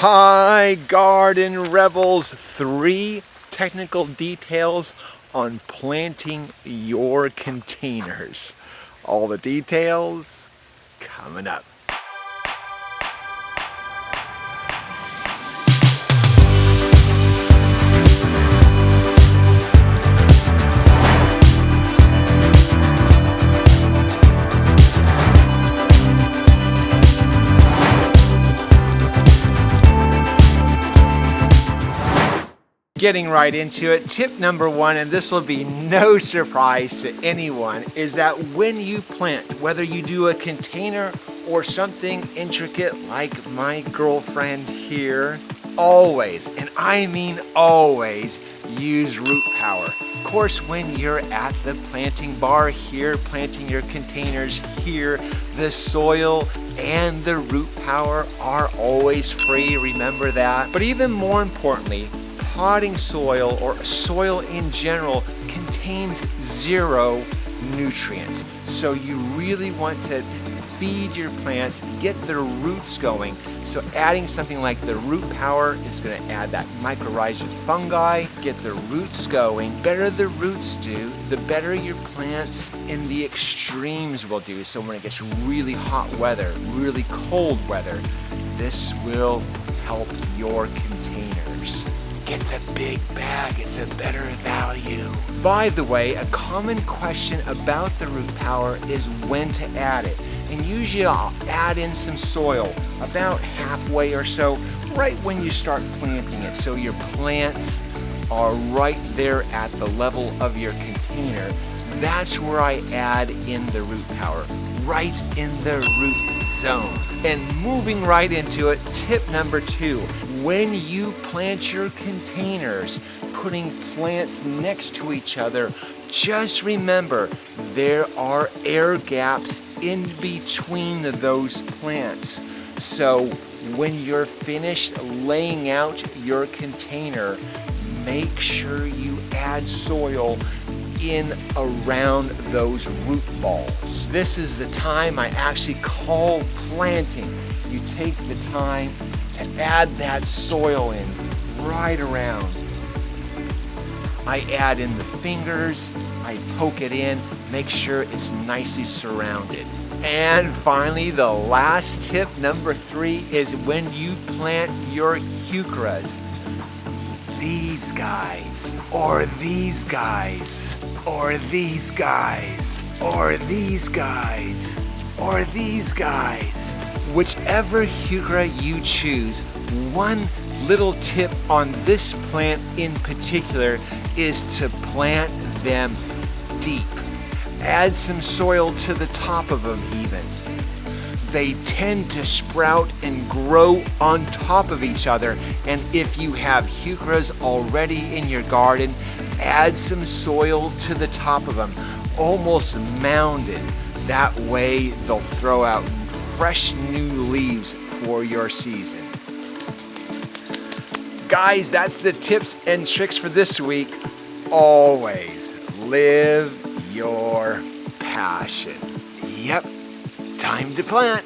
Hi, garden rebels. 3 technical details on planting your containers. All the details coming up. Getting right into it, tip number 1, and this will be no surprise to anyone, is that when you plant, whether you do a container or something intricate like my girlfriend here, always, and I mean always, use root power. Of course, when you're at the planting bar here, planting your containers here, the soil and the root power are always free, remember that. But even more importantly, potting soil or soil in general contains 0 nutrients. So you really want to feed your plants, get their roots going. So adding something like the root power is going to add that mycorrhizal fungi, get the roots going. The better the roots do, the better your plants in the extremes will do. So when it gets really hot weather, really cold weather, this will help your containers. Get the big bag, it's a better value. By the way, a common question about the root power is when to add it. And usually I'll add in some soil about halfway or so, right when you start planting it. So your plants are right there at the level of your container. That's where I add in the root power, right in the root zone. And moving right into it, tip number 2. When you plant your containers, putting plants next to each other, just remember there are air gaps in between those plants. So when you're finished laying out your container, make sure you add soil in around those root balls. This is the time I actually call planting. You take the time to add that soil in right around. I add in the fingers, I poke it in, make sure it's nicely surrounded. And finally, the last tip, number 3, is when you plant your heucheras. These guys, or these guys, or these guys, or these guys, or these guys. Whichever heuchera you choose, one little tip on this plant in particular is to plant them deep. Add some soil to the top of them even. They tend to sprout and grow on top of each other, and if you have heucheras already in your garden, add some soil to the top of them, almost mounded. That way they'll throw out fresh new leaves for your season. Guys, that's the tips and tricks for this week. Always live your passion. Yep, time to plant.